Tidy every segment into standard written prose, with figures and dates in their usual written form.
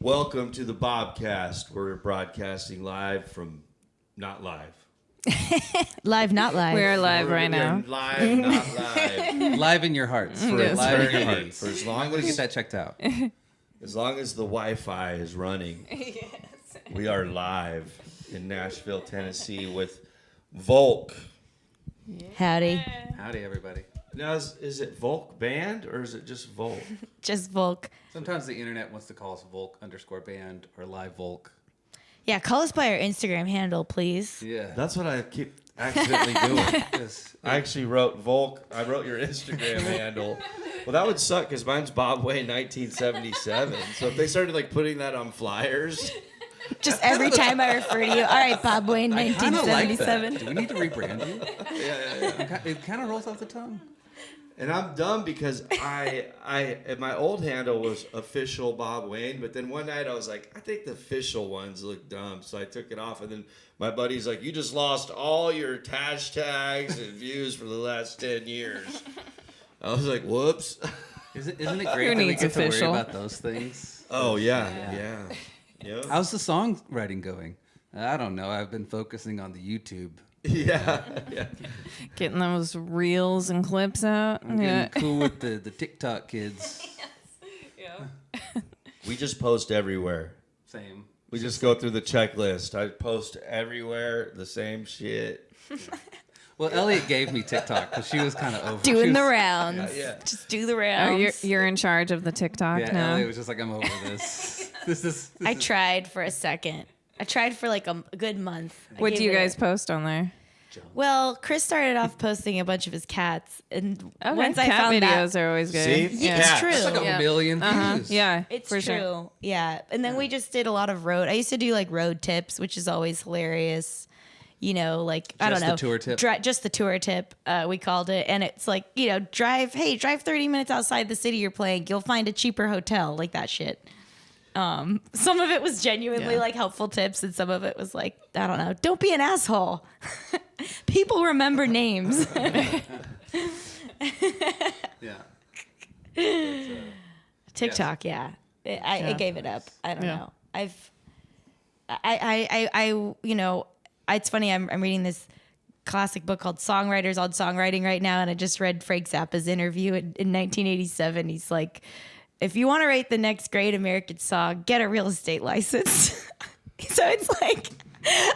Welcome to the BOBCAST. We're broadcasting live from, not live. Live, not live. We're live right now. Live, not live. Live in your hearts. For Yes. live in your Eternity. hearts. For as long I'm going to as, get that checked out. as long as the Wi-Fi is running. We are live in Nashville, Tennessee with Volk. Howdy. Howdy, everybody. Now, is it Volk Band or is it just Volk? Just Volk. Sometimes the internet wants to call us Volk_band or Live Volk. Yeah, call us by our Instagram handle, please. Yeah. That's what I keep accidentally doing. Yes. I actually wrote Volk. I wrote your Instagram handle. Well, that would suck because mine's Bob Wayne 1977. So if they started like putting that on flyers, Just every time I refer to you. All right, Bob Wayne, I kind of like 1977. that. Do we need to rebrand you? yeah. It kind of rolls off the tongue. And I'm dumb because my old handle was official Bob Wayne, but then one night I was like, I think the official ones look dumb, so I took it off. And then my buddy's like, you just lost all your hashtags and views for the last 10 years. I was like, whoops. Isn't it Who great that we needs get to official? worry about those things? Oh yeah. Yep. How's the songwriting going? I don't know. I've been focusing on the YouTube. Yeah. Getting those reels and clips out. I'm getting cool with the TikTok kids. We just post everywhere. Same. We just go through the checklist. I post everywhere the same shit. Well, Elliot gave me TikTok because she was kind of over. Doing the rounds. Yeah. Just do the Oh, rounds. you're in charge of the TikTok Yeah, now. Elliot was just like, I'm over this. I tried for a second. I tried for like a good month. I What gave do you it guys post on there? Well, Chris started off posting a bunch of his cats, and Okay, once I cat found videos that, are always good. See? Yeah, Cats. it's true. It's like a Yeah. million views. Yeah, It's for true. sure. Yeah. And then we just did a lot of road. I used to do like road tips, which is always hilarious. You know, like, I don't Just know. the tour tip? Just the tour tip, we called it. And it's like, you know, drive 30 minutes outside the city you're playing. You'll find a cheaper hotel, like that shit. Some of it was genuinely like helpful tips, and some of it was like, I don't know, don't be an asshole. People remember names. Yeah. TikTok, yeah. I gave it up. I don't know. You know, it's funny. I'm reading this classic book called Songwriters on Songwriting right now, and I just read Frank Zappa's interview in 1987. He's like, if you want to write the next great American song, get a real estate license. So it's like,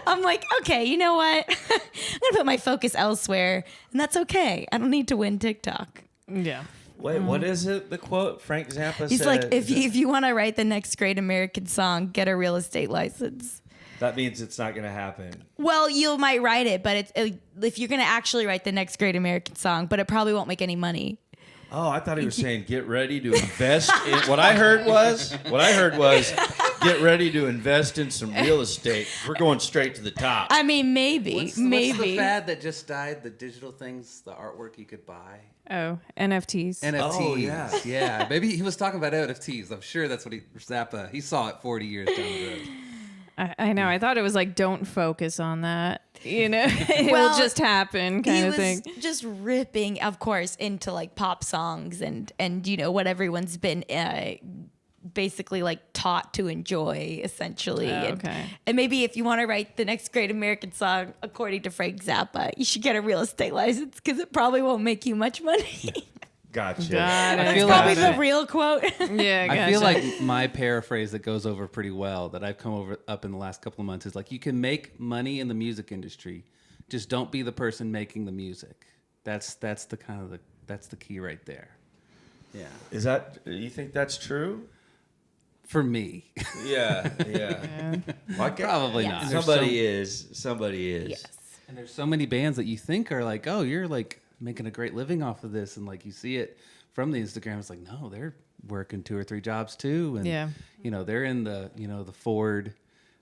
I'm like, okay, you know what? I'm gonna put my focus elsewhere, and that's okay. I don't need to win TikTok. Yeah. Wait, what is it? The quote Frank Zappa He's said. like, if you want to write the next great American song, get a real estate license. That means it's not going to happen. Well, you might write it, but if you're going to actually write the next great American song, but it probably won't make any money. Oh, I thought he was saying get ready to invest in. What I heard was get ready to invest in some real estate. We're going straight to the top. I mean, maybe. What's the fad that just died? The digital things, the artwork you could buy? Oh, NFTs. NFTs. Oh, yeah. Yeah. Maybe he was talking about NFTs. I'm sure that's what Zappa, he saw it 40 years down the road. I know. I thought it was like, don't focus on that. You know, it Well, will just happen kind of thing. He was just ripping, of course, into like pop songs and you know what everyone's been basically like taught to enjoy, essentially. Okay. And maybe if you want to write the next great American song, according to Frank Zappa, you should get a real estate license because it probably won't make you much money. Gotcha. Got it. I feel Probably like the real quote. Yeah, I feel gotcha. like my paraphrase that goes over pretty well that I've come up in the last couple of months is like, you can make money in the music industry, just don't be the person making the music. That's the key right there. Yeah. Is that, you think that's true? For me. Yeah. Well, Probably Yes. not. Somebody is. Yes. And there's so many bands that you think are like, oh, you're like making a great living off of this, and like you see it from the Instagram, it's like, no, they're working 2 or 3 jobs too, and Yeah. you know, they're in the, you know, the Ford,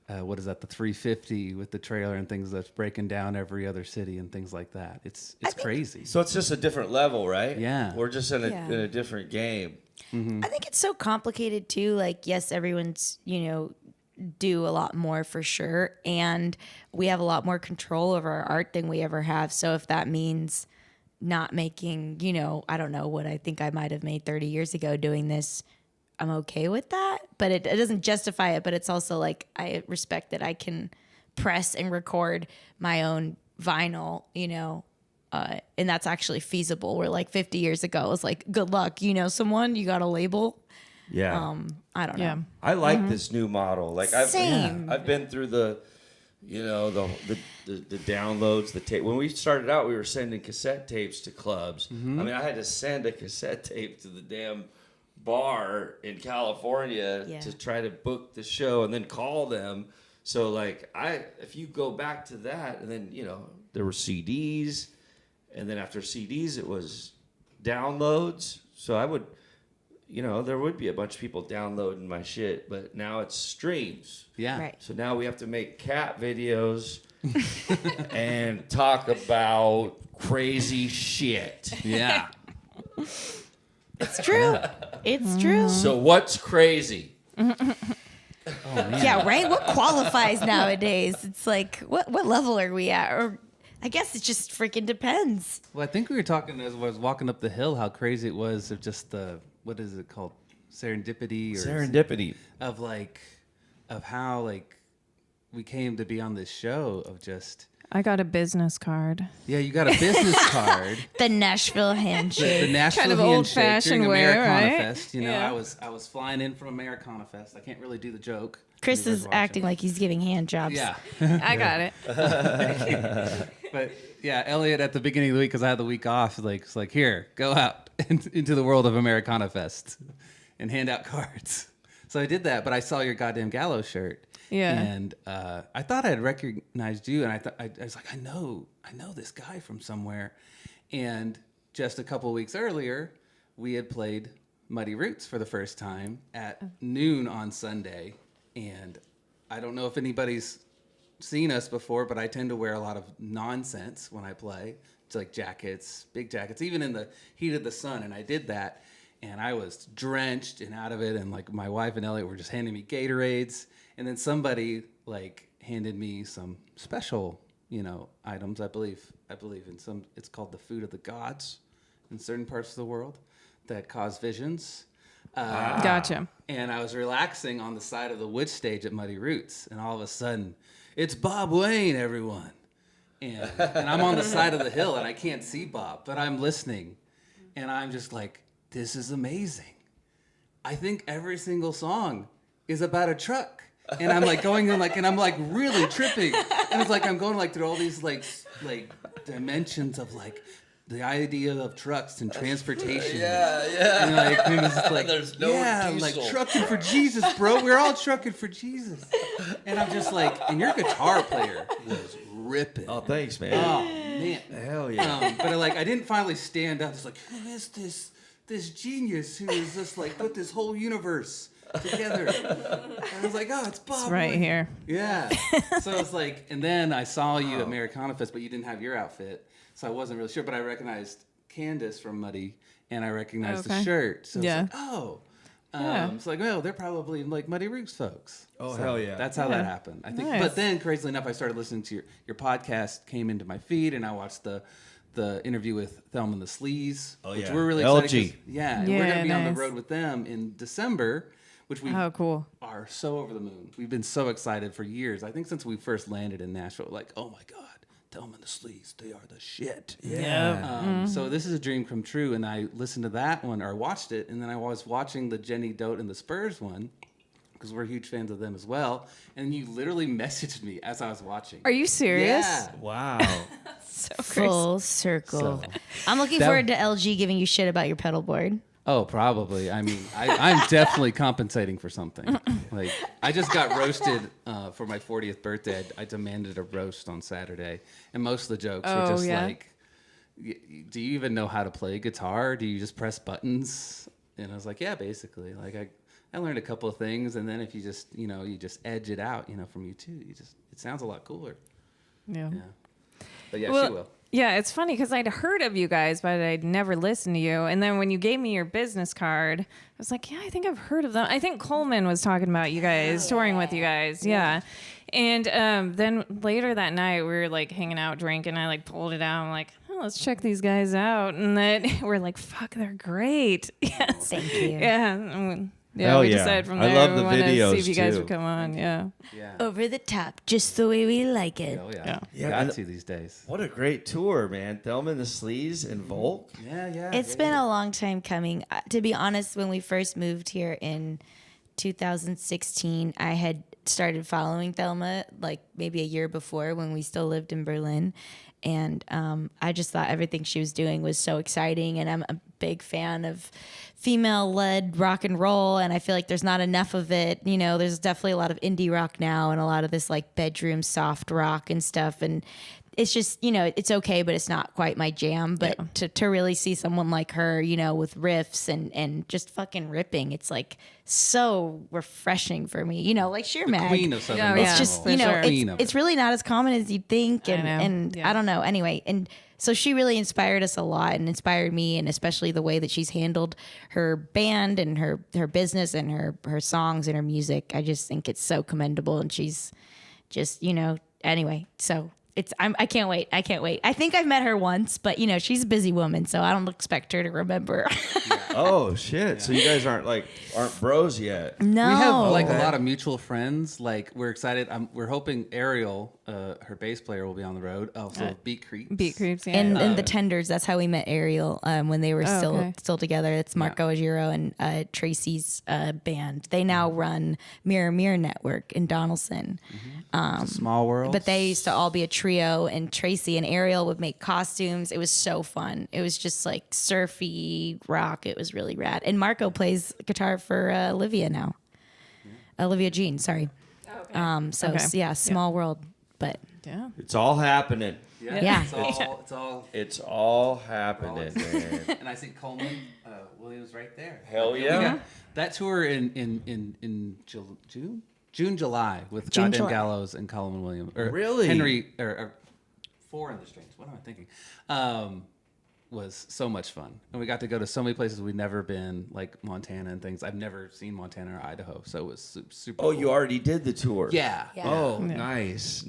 what is that, the 350 with the trailer and things that's breaking down every other city and things like that. It's crazy. So it's just a different level, right? Yeah. We're just in Yeah. a different game. I think it's so complicated too. Like, yes, everyone's, you know, do a lot more for sure. And we have a lot more control over our art than we ever have. So if that means not making, you know, I don't know what I think I might have made 30 years ago doing this I'm okay with that, but it doesn't justify it. But it's also like I respect that I can press and record my own vinyl, and that's actually feasible. Where like 50 years ago, it was like, good luck, someone, you got a label. Yeah. I don't know. Yeah. I like this new model. Like Same. I've been through the downloads, the tape. When we started out, we were sending cassette tapes to clubs. I mean, I had to send a cassette tape to the damn bar in California Yeah. to try to book the show and then call them. So like if you go back to that, and then there were CDs, and then after CDs it was downloads. So I would. There would be a bunch of people downloading my shit, but now it's streams. Yeah. Right. So now we have to make cat videos and talk about crazy shit. Yeah. It's true. It's true. So what's crazy? Yeah, right? What qualifies nowadays? It's like, what level are we at? Or I guess it just freaking depends. Well, I think we were talking as I was walking up the hill how crazy it was of just the, what is it called? Serendipity? Serendipity. Of how like we came to be on this show of just. I got a business card. Yeah, you got a business card. The Nashville The handshake. Nashville Kind of handshake old-fashioned during wear, Americana right? Fest. Yeah. I was flying in from Americana Fest. I can't really do the joke. Chris You guys is watching. acting like he's giving hand jobs. Yeah. I got it. But yeah, Elliot at the beginning of the week, because I had the week off, was like, here, go out into the world of Americana Fest and hand out cards. So I did that, but I saw your goddamn Gallows shirt. Yeah. And I thought I had recognized you, and I was like, I know this guy from somewhere. And just a couple of weeks earlier, we had played Muddy Roots for the first time at noon on Sunday. And I don't know if anybody's seen us before, but I tend to wear a lot of nonsense when I play. It's like jackets, big jackets, even in the heat of the sun. And I did that, and I was drenched and out of it. And like my wife and Elliot were just handing me Gatorades. And then somebody like handed me some special, items. I believe in some. It's called the food of the gods in certain parts of the world that cause visions. Gotcha. And I was relaxing on the side of the wood stage at Muddy Roots, and all of a sudden, it's Bob Wayne, everyone. And I'm on the side of the hill, and I can't see Bob, but I'm listening, and I'm just like, this is amazing. I think every single song is about a truck. And I'm like going in and I'm like really tripping. And it's like I'm going like through all these like dimensions of like the idea of trucks and transportation. Yeah. And it's like There's no I'm like diesel. trucking for Jesus, bro. We're all trucking for Jesus. And I'm just like, and your guitar player was ripping. Oh, thanks, man. Oh man. Hell yeah. But I didn't finally stand up. It's like, who is this genius who has just like put this whole universe together? And I was like, oh, it's Bob. It's right Wayne. here. Yeah. So it's like, and then I saw you at Americana Fest, but you didn't have your outfit, so I wasn't really sure. But I recognized Candace from Muddy, and I recognized the Okay. shirt. So Yeah. it's like, oh. Yeah. It's like, well, they're probably like Muddy Roots folks. Oh, So hell yeah. That's how that happened. I think. Nice. But then, crazily enough, I started listening to your podcast, came into my feed, and I watched the interview with Thelma and the Sleaze, which yeah. we're really LG. excited. 'Cause- Yeah, and we're Yeah, gonna be on the nice. road with them in December, which we Oh, cool. are so over the moon. We've been so excited for years. I think since we first landed in Nashville, like, oh my God, Thelma and the Sleaze, they are the shit. Yeah. So this is a dream come true, and I listened to that one, or watched it, and then I was watching the Jenny Dote and the Spurs one, because we're huge fans of them as well, and you literally messaged me as I was watching. Are you serious? Yeah. Wow. So crazy. Full circle. So- I'm looking That- forward to LG giving you shit about your pedal board. Oh, probably. I mean, I'm definitely compensating for something. Like, I just got roasted for my 40th birthday. I demanded a roast on Saturday, and most of the jokes were Oh, just yeah? like, "Do you even know how to play guitar? Do you just press buttons?" And I was like, "Yeah, basically. Like, I learned a couple of things, and then if you just, you just edge it out, from YouTube, it sounds a lot cooler." Yeah. Yeah. But yeah, Well, she will. Yeah, it's funny because I'd heard of you guys, but I'd never listened to you. And then when you gave me your business card, I was like, yeah, I think I've heard of them. I think Coleman was talking about you guys, touring with you guys. Yeah. And then later that night, we were like hanging out, drinking. I like pulled it out. I'm like, oh, let's check these guys out. And then we're like, fuck, they're great. Yes. Thank you. Yeah. Yeah, Hell we yeah. decided from I there love we the wanted to see videos, if you guys too. would come on. Yeah. Yeah. Over the top, just the way we like it. Oh yeah. Yeah. Yeah, Got and- to these days. What a great tour, man. Thelma and the Sleaze and Volk. Yeah, yeah. It's been a long time coming. To be honest, when we first moved here in 2016, I had started following Thelma like maybe a year before when we still lived in Berlin. And I just thought everything she was doing was so exciting. And I'm a big fan of female-led rock and roll. And I feel like there's not enough of it. You know, there's definitely a lot of indie rock now and a lot of this like bedroom soft rock and stuff. And it's just, you know, it's okay, but it's not quite my jam. But to really see someone like her, you know, with riffs and just fucking ripping, it's like so refreshing for me. You know, like Sheer Mag. Queen of Southern Oh, rock yeah. It's and just, roll. you know, sure. Queen of it's it. really not as common as you'd think. I know. And Yeah. I don't know. Anyway, and so she really inspired us a lot and inspired me, and especially the way that she's handled her band and her business and her songs and her music. I just think it's so commendable, and she's just, you know, anyway, so I can't wait. I can't wait. I think I've met her once, but you know, she's a busy woman, so I don't expect her to remember. Oh shit! So you guys aren't bros yet? No. We have like Okay. a lot of mutual friends. Like we're excited. We're hoping Ariel, her bass player, will be on the road. Also, Beat Creeps. Beat Creeps, yeah. And the Tenders, that's how we met Ariel when they were okay. still together. It's Marco Agiro and Tracy's band. They now run Mirror Mirror Network in Donaldson. It's a small world. But they used to all be a trio, and Tracy and Ariel would make costumes. It was so fun. It was just like surfy rock. It was really rad. And Marco plays guitar for Olivia now. Olivia Jean, sorry. So Okay. yeah, small world. But yeah. It's all happening. Yeah. It's all. It's all happening, man. And I see Coleman Williams right there. Hell We yeah. got that tour in June, July with June, Goddamn July. Gallows and Coleman Williams. Or Really? Henry or Four in the Strings. What am I thinking? Was so much fun, and we got to go to so many places we'd never been, like Montana and things. I've never seen Montana or Idaho, so it was super. Oh, cool. you already did the tour. Yeah. Yeah. Oh, nice.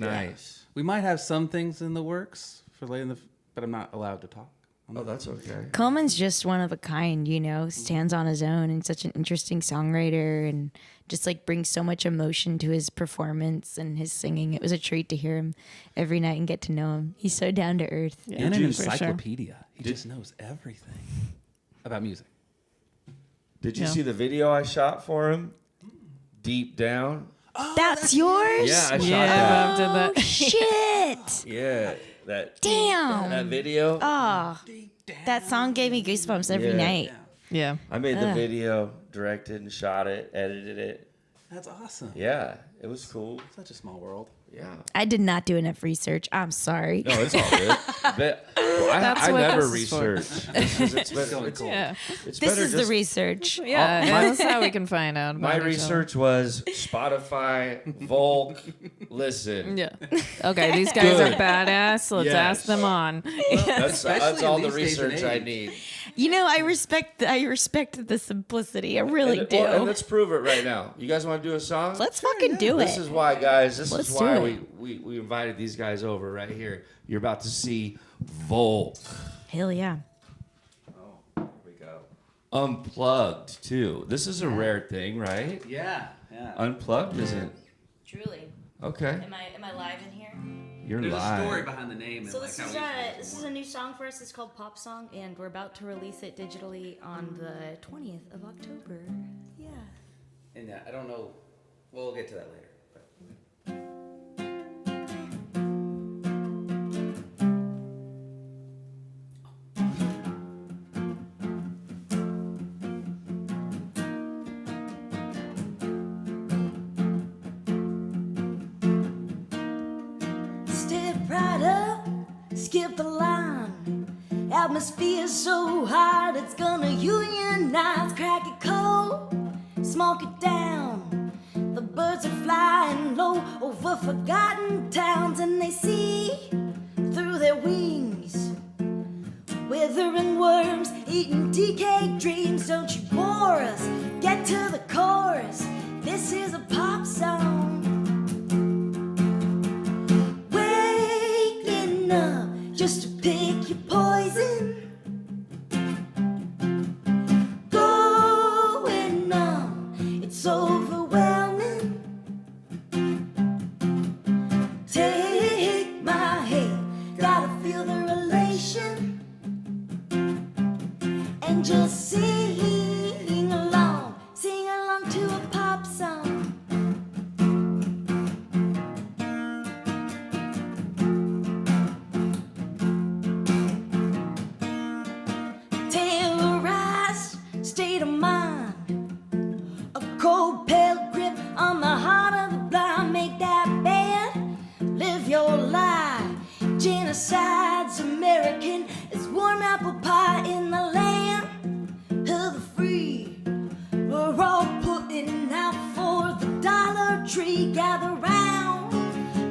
We might have some things in the works for later but I'm not allowed to talk. Oh, that's okay. Coleman's just one of a kind, you know, stands on his own and such an interesting songwriter and just like brings so much emotion to his performance and his singing. It was a treat to hear him every night and get to know him. He's so down to earth. Yeah. And an For sure. encyclopedia. He just knows everything about music. Did you Yeah. see the video I shot for him? Deep down. That's yours? Yeah, I shot Yeah, that. Bob did that. Oh, shit. Yeah, that. Damn. That video. Oh, that song gave me goosebumps every Yeah. night. Yeah. I made the video, directed and shot it, edited it. That's awesome. Yeah, it was cool. Such a small world. Yeah. I did not do enough research. I'm sorry. No, it's all good. But That's I what never this is for. research. It's better, Going cool. Yeah. it's This better is the just- research. Yeah. That's how we can find out. My about each research was Spotify, Volk, listen. other. Yeah. Okay, these guys Good. are badass. Let's Yes. ask them on. That's Especially all in the these days and research I age. need. You know, I respect the simplicity. I really and, do. well, and let's prove it right now. You guys want to do a song? Let's fucking do This it. is why, guys. This Let's is why do we, it. we invited these guys over right here. You're about to see Volk. Hell yeah. Oh, here we go. Unplugged too. This is a rare thing, right? Yeah. Yeah. Unplugged isn't. Truly. Okay, Am I live in here? you're There's live. a story behind the name. So and this like is how we this is a new song for us. It's called Pop Song, and we're about to release it digitally on the 20th of October. Yeah. And I don't know. We'll get to that later. But. Step right up, skip the line. Atmosphere so hot, it's gonna unionize. Crack it cold, smoke it down. The birds are flying low over forgotten towns, and they see through their wings. Withering worms, eating decayed dreams. Don't you bore us, get to the chorus. This is a pop song. Waking up just to pick your poison. Going on tree, gather round,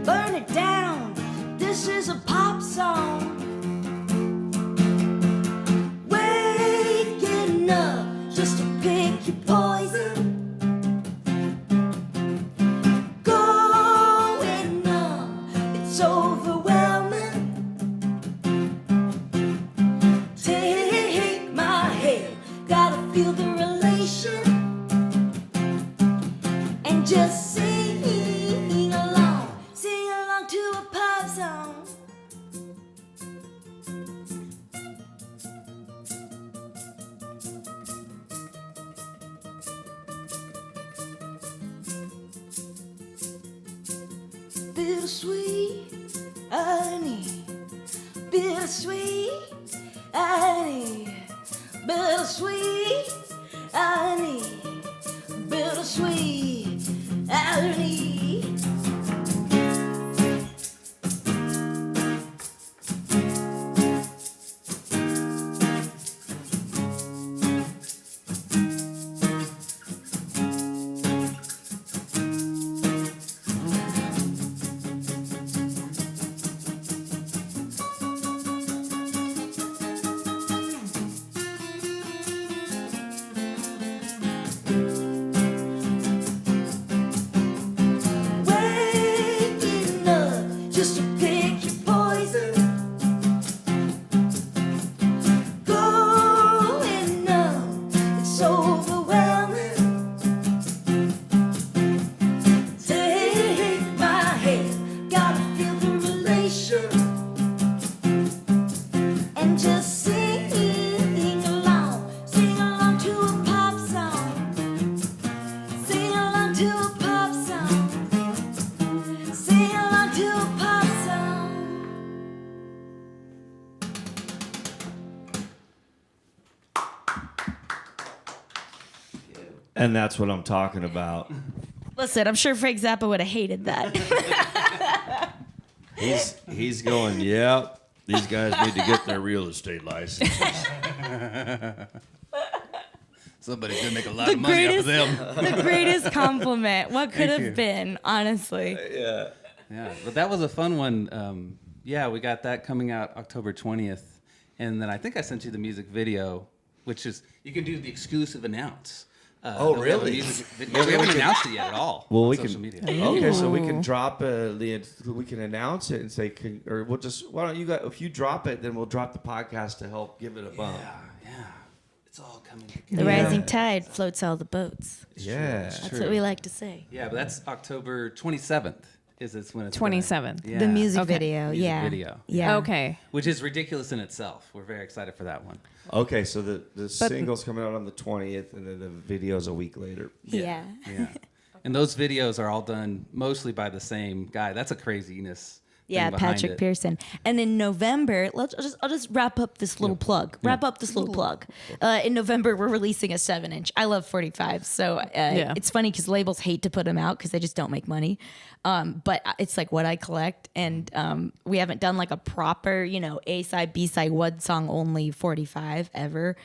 burn it down. This is a pop song. Waking up just to pick your poison. Going up, it's overwhelming. Take my hand, gotta feel the relation. And just sing along to a pop song. Bittersweet, I need bittersweet, I need bittersweet, I need bittersweet, I need. Waking up just to pick your poison. Going up, it's overwhelming. Take my hand, gotta feel the relation. And just sing along to a pop song. Sing along to a pop song. Sing along to a pop song. And that's what I'm talking about. Listen, I'm sure Frank Zappa would have hated that. He's going, yeah, these guys need to get their real estate license. Somebody's gonna make a lot of money off of them. The greatest compliment. What could Thank have you. been, honestly. Yeah. Yeah, but that was a fun one. Yeah, we got that coming out October 20th, and then I think I sent you the music video, which is you can do the exclusive announce. Oh, that we have a really? music video. We haven't announced it yet at all. Well, on we social can. media. Okay, so we can drop we can announce it and say, or we'll just. Why don't you guys? If you drop it, then we'll drop the podcast to help give it a bump. Yeah, it's all coming The together. rising tide floats all the boats. Yeah. That's what we like to say. Yeah, but that's October 27th. It's when it's 27th. Yeah. The music Okay. video, Music yeah. video. Yeah. Okay. Which is ridiculous in itself. We're very excited for that one. Okay, so the single's coming out on the 20th, and then the video's a week later. Yeah. Yeah. And those videos are all done mostly by the same guy. That's a craziness. Yeah, thing behind Patrick it. Pearson. And in November, I'll just wrap up this little plug. Wrap up this little plug. In November, we're releasing a 7-inch. I love 45, so it's funny because labels hate to put them out because they just don't make money. But it's like what I collect, and we haven't done like a proper, A side, B side, one song only 45 ever.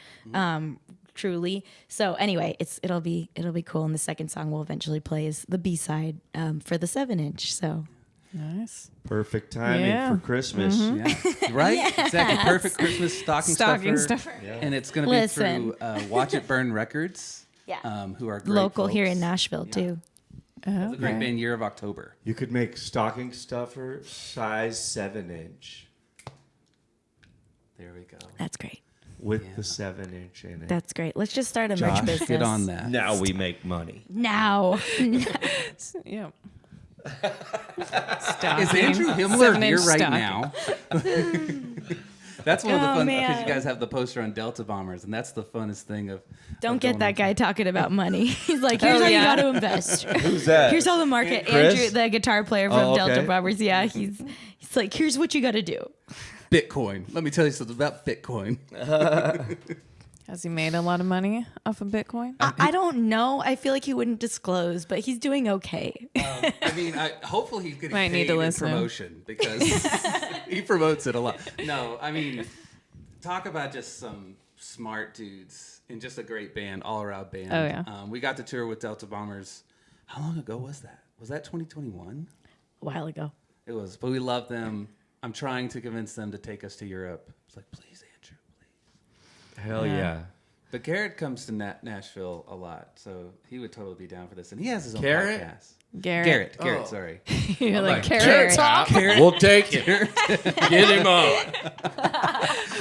Truly. So anyway, it'll be cool. And the second song we'll eventually play is the B side for the 7-inch. So. Nice. Perfect timing Yeah. for Christmas. Yeah. Right? Exactly. Perfect Christmas stocking Stuffer. And it's going to be Listen. through Watch It Burn Records, Yeah. who are great Local here folks. in Nashville too. It's a great band, Year of October. You could make stocking stuffer size 7-inch There we go. That's great. with the 7-inch in it. That's great. Let's just start a merch Josh, business. get on that. Now we make money. Now. Yeah. Is Andrew Himmler here right now? That's one of the Oh, fun, man. because you guys have the poster on Delta Bombers, and that's the funnest thing of. Don't of get going that on. guy talking about money. He's like, here's Oh, how yeah. you got to invest. Who's that? Here's how the market. Chris? Andrew, the guitar player from Oh, okay. Delta Bombers. Yeah, he's like, here's what you got to do. Bitcoin. Let me tell you something about Bitcoin. Has he made a lot of money off of Bitcoin? I don't know. I feel like he wouldn't disclose, but he's doing okay. I mean, hopefully he's getting Might paid need to in listen. promotion because he promotes it a lot. No, I mean, talk about just some smart dudes and just a great band, all-around band. Oh, yeah. We got to tour with Delta Bombers How long ago was that? Was that 2021? A while ago. It was, but we love them. I'm trying to convince them to take us to Europe. It's like, please, Andrew, please. Hell yeah. But Garrett comes to Nashville a lot, so he would totally be down for this. And he has his own Garrett? podcast. Garrett. Garrett, sorry. You're like, Carrot Carrot Top. Talk. We'll take it. Get him on.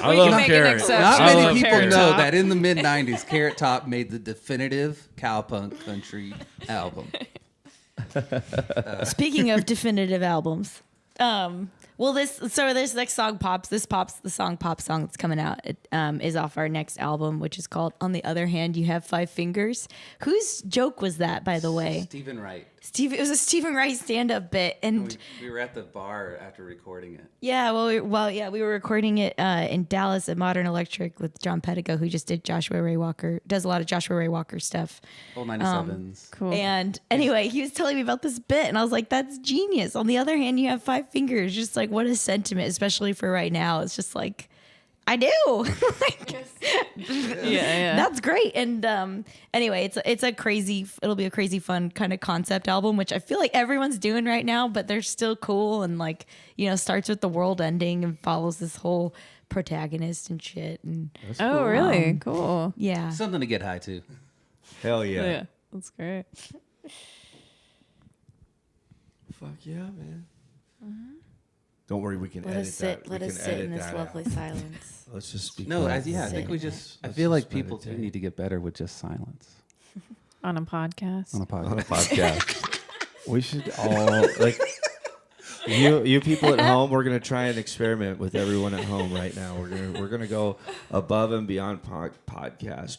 I We love can make an Carrot. exception. Not I many love people Carrot know Top. that in the mid-'90s, Carrot Top made the definitive cowpunk country album. Speaking of definitive albums, well, this next song the song pop song that's coming out is off our next album, which is called "On the Other Hand, You Have Five Fingers." Whose joke was that, by the way? Stephen Wright. It was a Stephen Wright stand-up bit, and We were at the bar after recording it. yeah, we were recording it in Dallas at Modern Electric with John Pettigo, who just did does a lot of Joshua Ray Walker stuff. Old 97s. Cool. And anyway, he was telling me about this bit, and I was like, "That's genius." On the other hand, you have five fingers. Just like, what a sentiment, especially for right now. It's just like, I do. Yeah. That's great. And anyway, it'll be a crazy fun kind of concept album, which I feel like everyone's doing right now, but they're still cool and like, starts with the world ending and follows this whole protagonist and shit. And Oh, really? Cool. yeah. Something to get high to. Hell yeah. Yeah. That's great. Fuck yeah, man. Don't worry, we can Let edit us that. sit. Let we us can sit edit in this that lovely out. silence. Let's just speak. No, I quiet. think we just. I Let's feel like just people do meditate. need to get better with just silence On a podcast. on a podcast. On a podcast. We should all like you people at home. We're gonna try and experiment with everyone at home right now. We're gonna go above and beyond podcast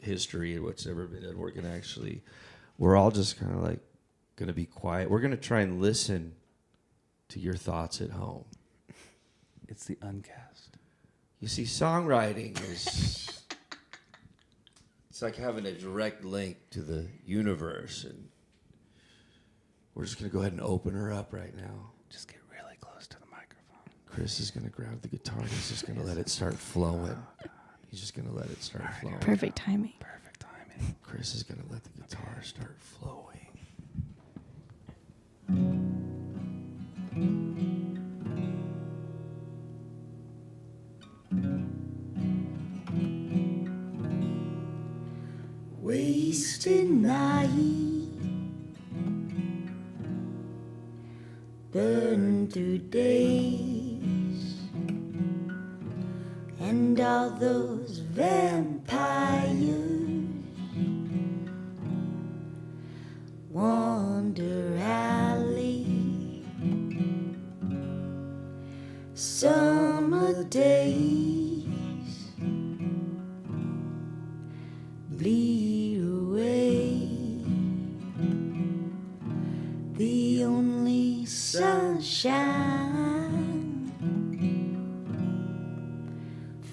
history and what's ever been done. We're all just kind of like gonna be quiet. We're gonna try and listen to your thoughts at home. It's the uncast. You see, songwriting is it's like having a direct link to the universe, and we're just gonna go ahead and open her up right now. Just get really close to the microphone. Chris is gonna grab the guitar and he's just gonna let it start flowing. He's just gonna let it start flowing. Perfect timing. Perfect timing. Chris is gonna let the guitar start flowing. Wasted night, burn through days, and all those vampires wander alley, summer days bleed away. The only sunshine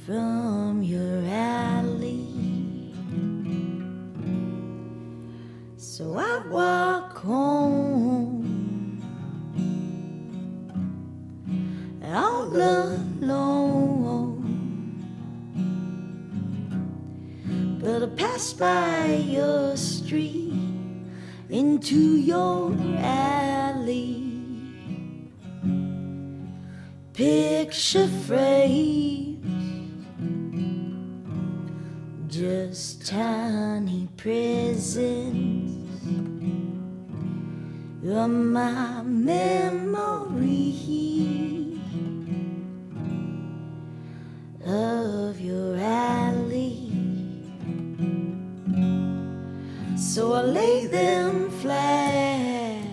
from your alley. So I walk home all alone. But I passed by your street into your alley. Picture frames, just tiny prisons of my memory of your alley. So I lay them flat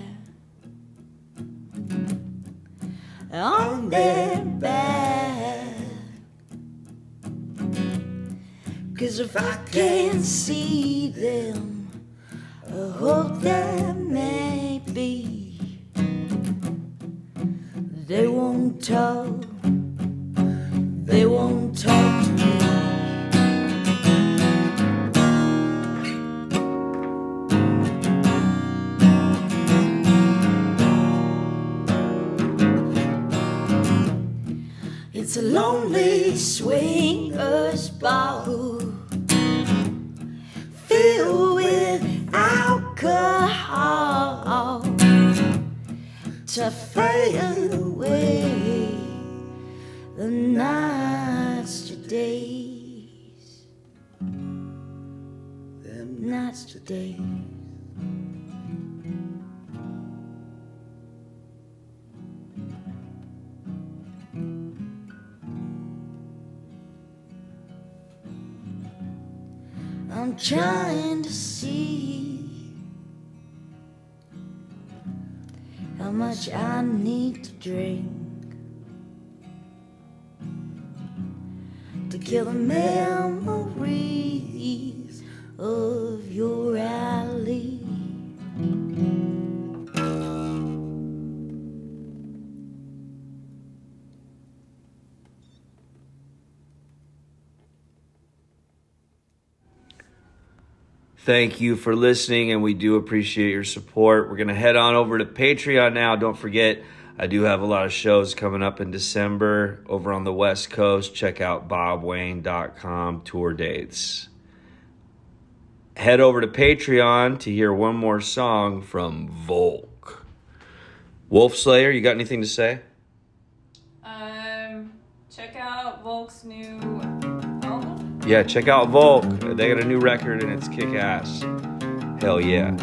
on their back. 'Cause if I can't see them, I hope that maybe they won't talk. They won't talk to me. It's a lonely swingers ball filled with alcohol. to fade away the nights to days, them nights to days. I'm trying to see how much I need to drink to kill the memories of your alley. Thank you for listening, and we do appreciate your support. We're going to head on over to Patreon now. Don't forget, I do have a lot of shows coming up in December over on the West Coast. Check out bobwayne.com tour dates. Head over to Patreon to hear one more song from Volk. Wolf Slayer, you got anything to say? Check out Volk's new album. Yeah, check out Volk. They got a new record and it's kick-ass. Hell yeah.